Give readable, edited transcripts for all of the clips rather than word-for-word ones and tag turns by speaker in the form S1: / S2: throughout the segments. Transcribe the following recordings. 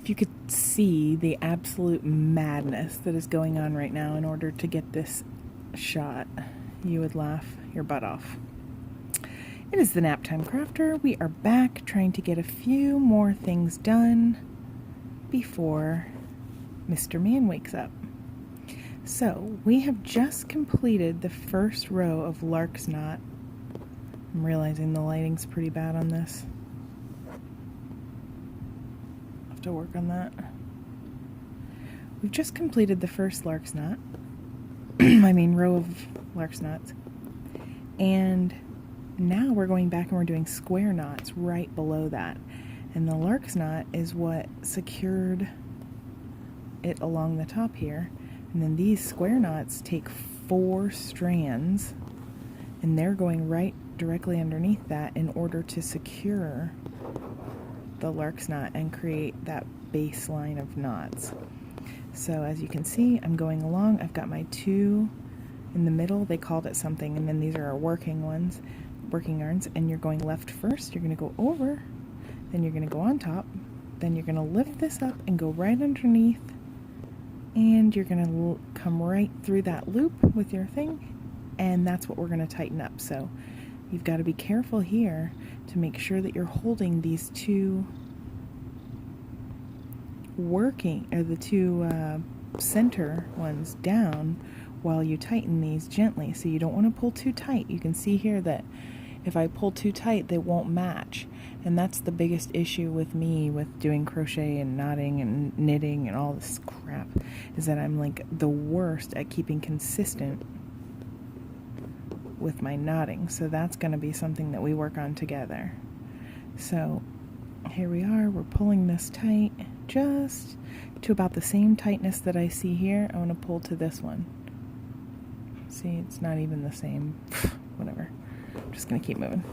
S1: If you could see the absolute madness that is going on right now in order to get this shot, you would laugh your butt off. It is the Naptime Crafter. We are back trying to get a few more things done before Mr. Man wakes up. So, we have just completed the first row of Lark's Knot. I'm realizing the lighting's pretty bad on this. To work on that. We've just completed the first Lark's Knot. Row of Lark's Knots. And now we're going back and we're doing square knots right below that. And the Lark's Knot is what secured it along the top here. And then these square knots take 4 strands and they're going right directly underneath that in order to secure the Lark's Knot and create that baseline of knots. So as you can see, I'm going along. I've got my 2 in the middle. They called it something, and then these are our working ones, working yarns, and you're going left first. You're going to go over, then you're going to go on top, then you're going to lift this up and go right underneath, and you're going to come right through that loop with your thing, and that's what we're going to tighten up. So you've got to be careful here to make sure that you're holding these 2 the 2 center ones down while you tighten these gently. So you don't want to pull too tight. You can see here that if I pull too tight, they won't match. And that's the biggest issue with me with doing crochet and knotting and knitting and all this crap, is that I'm like the worst at keeping consistent with my knotting. So that's going to be something that we work on together. So here we are, we're pulling this tight just to about the same tightness that I see here. I want to pull to this one. See, it's not even the same. Whatever. I'm just going to keep moving.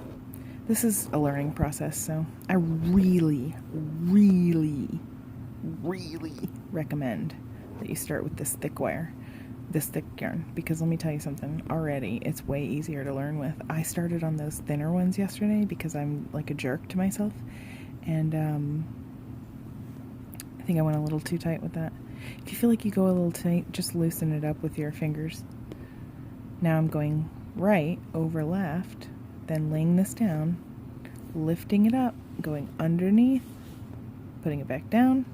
S1: This is a learning process, so I really, really, really recommend that you start with this thick wire. This thick yarn, because let me tell you something, already it's way easier to learn with. I started on those thinner ones yesterday because I'm like a jerk to myself, and I think I went a little too tight with that. If you feel like you go a little tight, just loosen it up with your fingers. Now I'm going right over left, then laying this down, lifting it up, going underneath, putting it back down,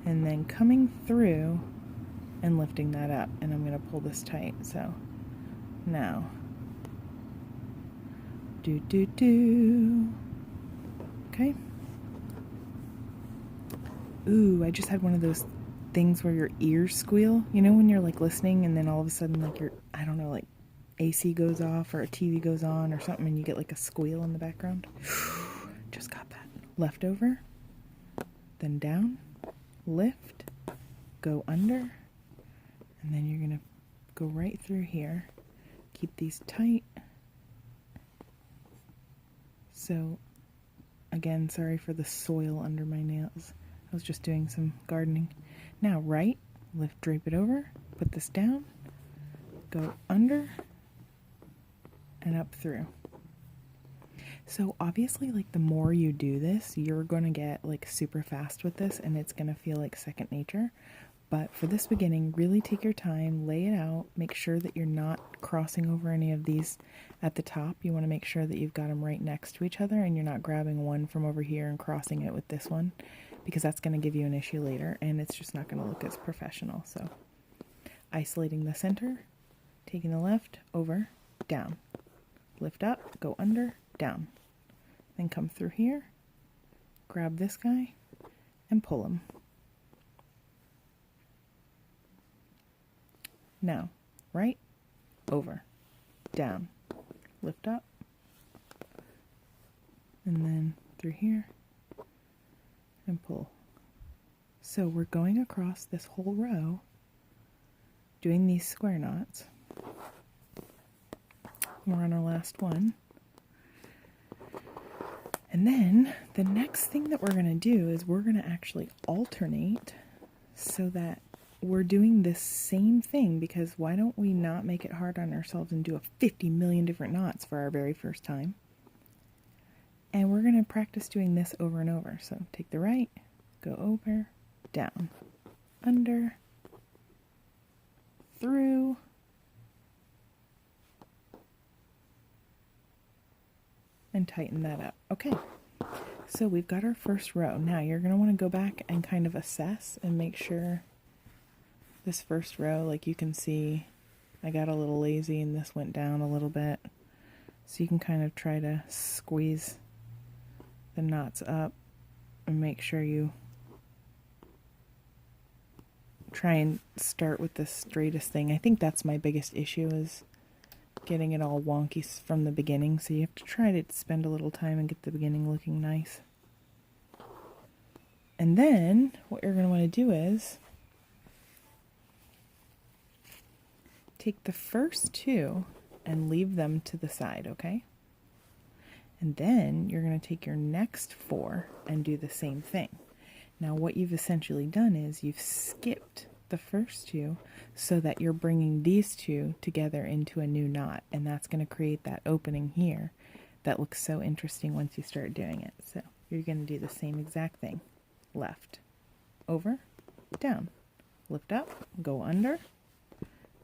S1: and then coming through and lifting that up, and I'm going to pull this tight. So now okay. Ooh, I just had one of those things where your ears squeal, you know, when you're like listening and then all of a sudden like your, I don't know, like AC goes off or a TV goes on or something and you get like a squeal in the background. Just got that. Left over, then down, lift, go under, and then you're going to go right through here. Keep these tight. So, again, sorry for the soil under my nails. I was just doing some gardening. Now, right, lift, drape it over, put this down, go under, and up through. So, obviously, like, the more you do this, you're going to get, like, super fast with this, and it's going to feel like second nature. But for this beginning, really take your time, lay it out, make sure that you're not crossing over any of these at the top. You want to make sure that you've got them right next to each other and you're not grabbing one from over here and crossing it with this one, because that's going to give you an issue later and it's just not going to look as professional. So isolating the center, taking the left, over, down, lift up, go under, down, then come through here, grab this guy and pull him. Now, right, over, down, lift up, and then through here, and pull. So we're going across this whole row, doing these square knots. We're on our last one. And then the next thing that we're going to do is we're going to actually alternate so that we're doing this same thing, because why don't we not make it hard on ourselves and do a 50 million different knots for our very first time? And we're going to practice doing this over and over. So take the right, go over, down, under, through, and tighten that up. Okay, so we've got our first row. Now you're going to want to go back and kind of assess and make sure this first row, like you can see, I got a little lazy and this went down a little bit. So you can kind of try to squeeze the knots up and make sure you try and start with the straightest thing. I think that's my biggest issue, is getting it all wonky from the beginning. So you have to try to spend a little time and get the beginning looking nice. And then what you're going to want to do is take the first two and leave them to the side, okay? And then you're going to take your next four and do the same thing. Now what you've essentially done is you've skipped the first two so that you're bringing these two together into a new knot, and that's going to create that opening here that looks so interesting once you start doing it. So you're going to do the same exact thing. Left, over, down, lift up, go under,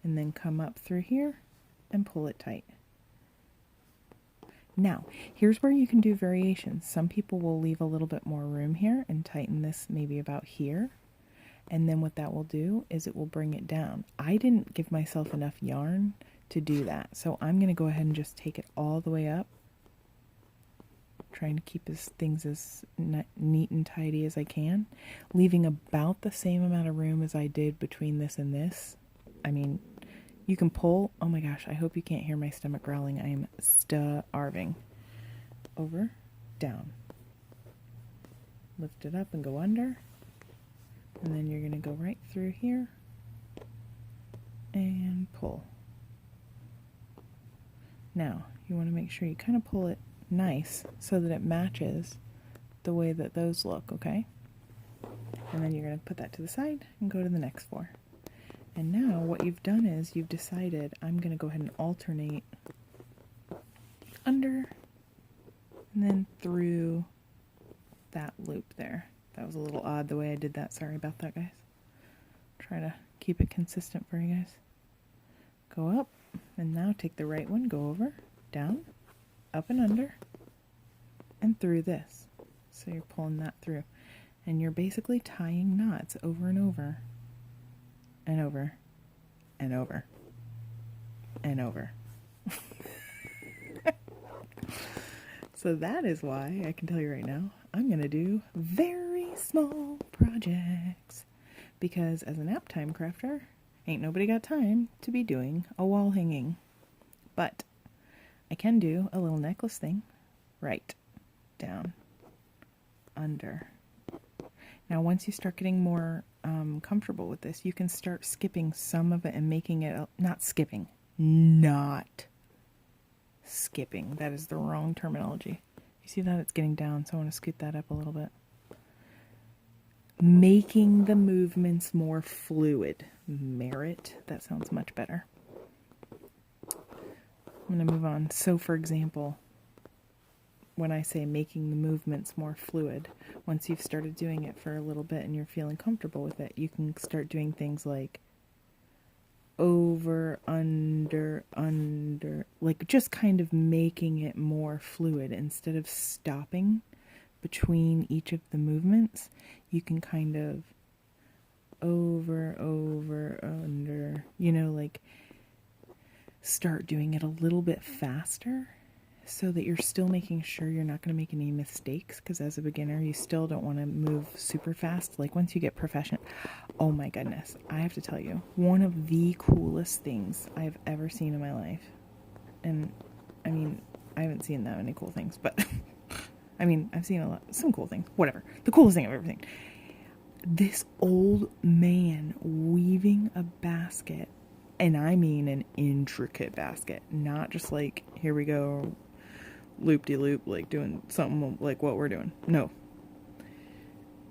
S1: and then come up through here and pull it tight. Now, here's where you can do variations. Some people will leave a little bit more room here and tighten this maybe about here. And then what that will do is it will bring it down. I didn't give myself enough yarn to do that. So I'm going to go ahead and just take it all the way up. Trying to keep things as neat and tidy as I can. Leaving about the same amount of room as I did between this and this. I mean, you can pull. Oh my gosh, I hope you can't hear my stomach growling. I am starving. Over, down. Lift it up and go under. And then you're going to go right through here and pull. Now, you want to make sure you kind of pull it nice so that it matches the way that those look, okay? And then you're going to put that to the side and go to the next four. And now what you've done is you've decided I'm going to go ahead and alternate under and then through that loop there. That was a little odd the way I did that. Sorry about that, guys. Try to keep it consistent for you guys. Go up and now take the right one, go over, down, up and under, and through this. So you're pulling that through. And you're basically tying knots over and over. And over, and over, and over. So that is why I can tell you right now, I'm going to do very small projects. Because as a nap time crafter, ain't nobody got time to be doing a wall hanging. But I can do a little necklace thing. Right, down, under. Now once you start getting more comfortable with this, you can start skipping some of it and making it, not skipping. That is the wrong terminology. You see that? It's getting down, so I want to scoot that up a little bit. Making the movements more fluid. Merit, that sounds much better. I'm going to move on. So for example, when I say making the movements more fluid, once you've started doing it for a little bit and you're feeling comfortable with it, you can start doing things like over, under, like just kind of making it more fluid. Instead of stopping between each of the movements, you can kind of over, under, you know, like start doing it a little bit faster, so that you're still making sure you're not going to make any mistakes, because as a beginner you still don't want to move super fast. Like once you get proficient, oh my goodness, I have to tell you, one of the coolest things I've ever seen in my life, and I mean, I haven't seen that many cool things, but I mean, I've seen some cool things, whatever, the coolest thing I've ever seen, this old man weaving a basket, and I mean an intricate basket, not just like, here we go, loop-de-loop, like doing something like what we're doing. No.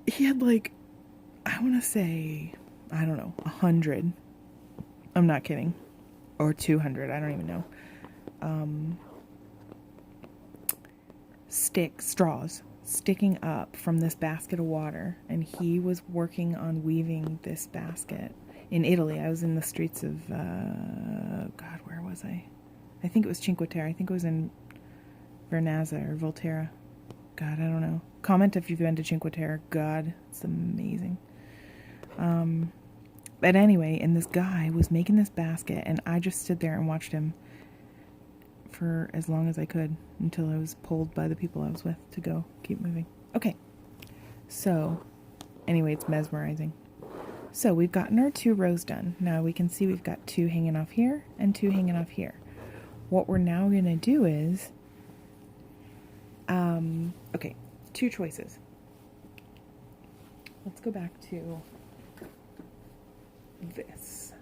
S1: He had like, I want to say, I don't know, 100. I'm not kidding. Or 200, I don't even know. Straws. sticking up from this basket of water, and he was working on weaving this basket in Italy. I was in the streets of, God, where was I? I think it was Cinque Terre. I think it was in Vernazza or Volterra. God, I don't know. Comment if you've been to Cinque Terre. God, it's amazing. But anyway, and this guy was making this basket, and I just stood there and watched him for as long as I could until I was pulled by the people I was with to go keep moving. Okay, so anyway, it's mesmerizing. So we've gotten our 2 rows done. Now we can see we've got 2 hanging off here and 2 hanging off here. What we're now going to do is, okay, 2 choices. Let's go back to this.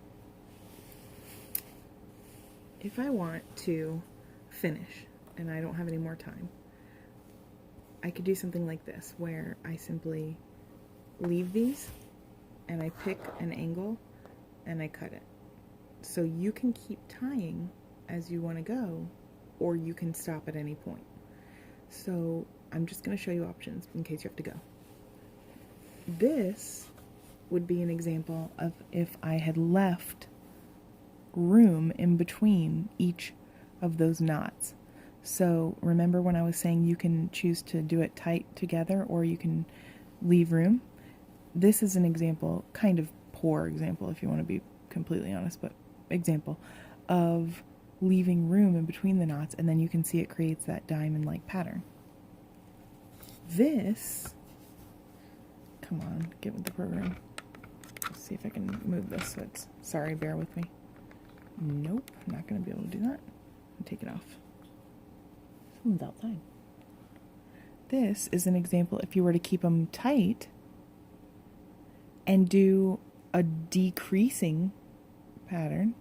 S1: If I want to finish and I don't have any more time, I could do something like this, where I simply leave these and I pick an angle and I cut it. So you can keep tying as you want to go, or you can stop at any point. So I'm just going to show you options in case you have to go. This would be an example of if I had left room in between each of those knots. So remember when I was saying you can choose to do it tight together or you can leave room? This is an example, kind of poor example if you want to be completely honest, but example of leaving room in between the knots, and then you can see it creates that diamond-like pattern. This, come on, get with the program. Let's see if I can move this so it's, sorry, bear with me. Nope, I'm not going to be able to do that. I'll take it off. Someone's outside. This is an example if you were to keep them tight and do a decreasing pattern.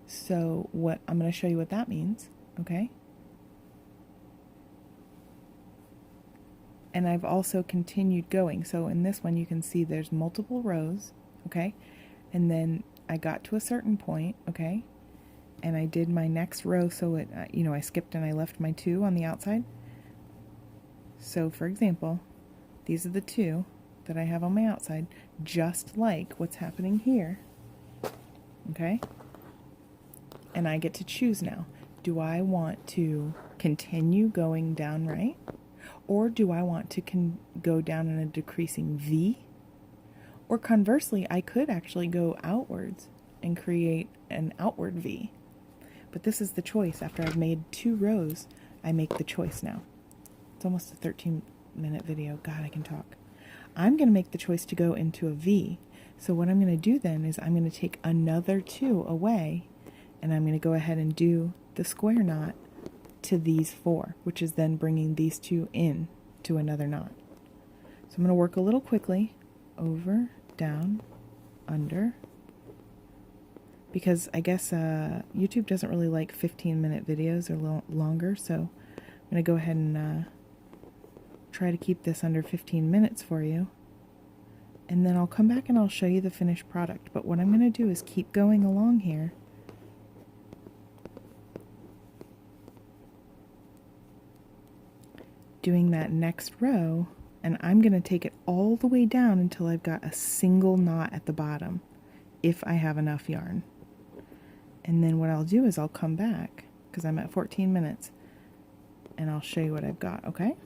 S1: So what I'm going to show you what that means, okay? And I've also continued going. So in this one you can see there's multiple rows, okay? And then I got to a certain point, okay? And I did my next row, so it, you know, I skipped and I left my 2 on the outside. So for example, these are the 2 that I have on my outside, just like what's happening here, okay? And I get to choose now. Do I want to continue going down right? Or do I want to go down in a decreasing V? Or conversely, I could actually go outwards and create an outward V. But this is the choice. After I've made 2 rows, I make the choice now. It's almost a 13-minute video. God, I can talk. I'm going to make the choice to go into a V. So what I'm going to do then is I'm going to take another 2 away, and I'm going to go ahead and do the square knot to these 4, which is then bringing these 2 in to another knot. So I'm going to work a little quickly. Over, down, under. Because I guess YouTube doesn't really like 15-minute videos or longer, so I'm going to go ahead and try to keep this under 15 minutes for you. And then I'll come back and I'll show you the finished product. But what I'm going to do is keep going along here. Doing that next row, and I'm going to take it all the way down until I've got a single knot at the bottom, if I have enough yarn. And then what I'll do is I'll come back, because I'm at 14 minutes, and I'll show you what I've got, okay?